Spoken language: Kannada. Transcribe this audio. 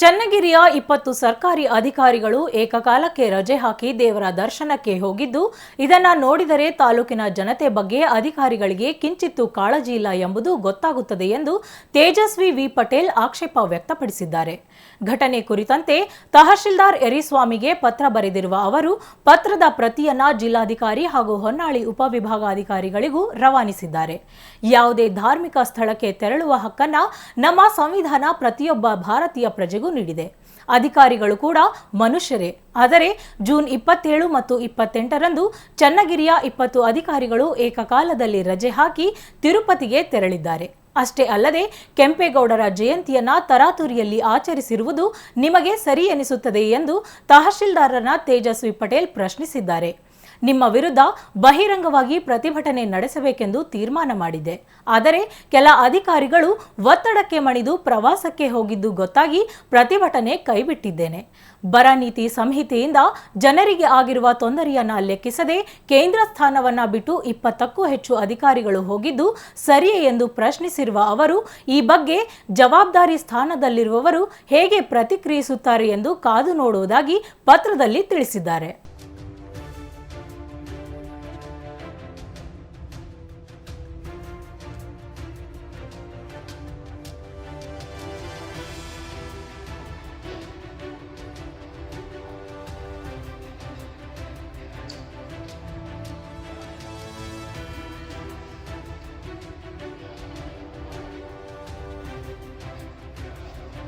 ಚನ್ನಗಿರಿಯ 20 ಸರ್ಕಾರಿ ಅಧಿಕಾರಿಗಳು ಏಕಕಾಲಕ್ಕೆ ರಜೆ ಹಾಕಿ ದೇವರ ದರ್ಶನಕ್ಕೆ ಹೋಗಿದ್ದು, ಇದನ್ನ ನೋಡಿದರೆ ತಾಲೂಕಿನ ಜನತೆ ಬಗ್ಗೆ ಅಧಿಕಾರಿಗಳಿಗೆ ಕಿಂಚಿತ್ತೂ ಕಾಳಜಿ ಇಲ್ಲ ಎಂಬುದು ಗೊತ್ತಾಗುತ್ತದೆ ಎಂದು ತೇಜಸ್ವಿ ವಿ ಪಟೇಲ್ ಆಕ್ಷೇಪ ವ್ಯಕ್ತಪಡಿಸಿದ್ದಾರೆ. ಘಟನೆ ಕುರಿತಂತೆ ತಹಶೀಲ್ದಾರ್ ಯರಿಸ್ವಾಮಿಗೆ ಪತ್ರ ಬರೆದಿರುವ ಅವರು ಪತ್ರದ ಪ್ರತಿಯನ್ನ ಜಿಲ್ಲಾಧಿಕಾರಿ ಹಾಗೂ ಹೊನ್ನಾಳಿ ಉಪವಿಭಾಗಾಧಿಕಾರಿಗಳಿಗೂ ರವಾನಿಸಿದ್ದಾರೆ. ಯಾವುದೇ ಧಾರ್ಮಿಕ ಸ್ಥಳಕ್ಕೆ ತೆರಳುವ ಹಕ್ಕನ್ನ ನಮ್ಮ ಸಂವಿಧಾನ ಪ್ರತಿಯೊಬ್ಬ ಭಾರತೀಯ ಪ್ರಜೆಗೂ ನೀಡಿದೆ. ಅಧಿಕಾರಿಗಳು ಕೂಡ ಮನುಷ್ಯರೇ. ಆದರೆ ಜೂನ್ 27 ಮತ್ತು 28ರಂದು ಚನ್ನಗಿರಿಯ 20 ಅಧಿಕಾರಿಗಳು ಏಕಕಾಲದಲ್ಲಿ ರಜೆ ಹಾಕಿ ತಿರುಪತಿಗೆ ತೆರಳಿದ್ದಾರೆ. ಅಷ್ಟೇ ಅಲ್ಲದೆ ಕೆಂಪೇಗೌಡರ ಜಯಂತಿಯನ್ನ ತರಾತುರಿಯಲ್ಲಿ ಆಚರಿಸಿರುವುದು ನಿಮಗೆ ಸರಿ ಎನಿಸುತ್ತದೆ ಎಂದು ತಹಶೀಲ್ದಾರರನ್ನ ತೇಜಸ್ವಿ ಪಟೇಲ್ ಪ್ರಶ್ನಿಸಿದ್ದಾರೆ. ನಿಮ್ಮ ವಿರುದ್ಧ ಬಹಿರಂಗವಾಗಿ ಪ್ರತಿಭಟನೆ ನಡೆಸಬೇಕೆಂದು ತೀರ್ಮಾನ ಮಾಡಿದೆ. ಆದರೆ ಕೆಲ ಅಧಿಕಾರಿಗಳು ಒತ್ತಡಕ್ಕೆ ಮಣಿದು ಪ್ರವಾಸಕ್ಕೆ ಹೋಗಿದ್ದು ಗೊತ್ತಾಗಿ ಪ್ರತಿಭಟನೆ ಕೈಬಿಟ್ಟಿದ್ದೇನೆ. ಬರ ನೀತಿ ಸಂಹಿತೆಯಿಂದ ಜನರಿಗೆ ಆಗಿರುವ ತೊಂದರೆಯನ್ನ ಲೆಕ್ಕಿಸದೆ ಕೇಂದ್ರ ಸ್ಥಾನವನ್ನ ಬಿಟ್ಟು 20ಕ್ಕೂ ಹೆಚ್ಚು ಅಧಿಕಾರಿಗಳು ಹೋಗಿದ್ದು ಸರಿಯೇ ಎಂದು ಪ್ರಶ್ನಿಸಿರುವ ಅವರು ಈ ಬಗ್ಗೆ ಜವಾಬ್ದಾರಿ ಸ್ಥಾನದಲ್ಲಿರುವವರು ಹೇಗೆ ಪ್ರತಿಕ್ರಿಯಿಸುತ್ತಾರೆ ಎಂದು ಕಾದು ನೋಡುವುದಾಗಿ ಪತ್ರದಲ್ಲಿ ತಿಳಿಸಿದ್ದಾರೆ.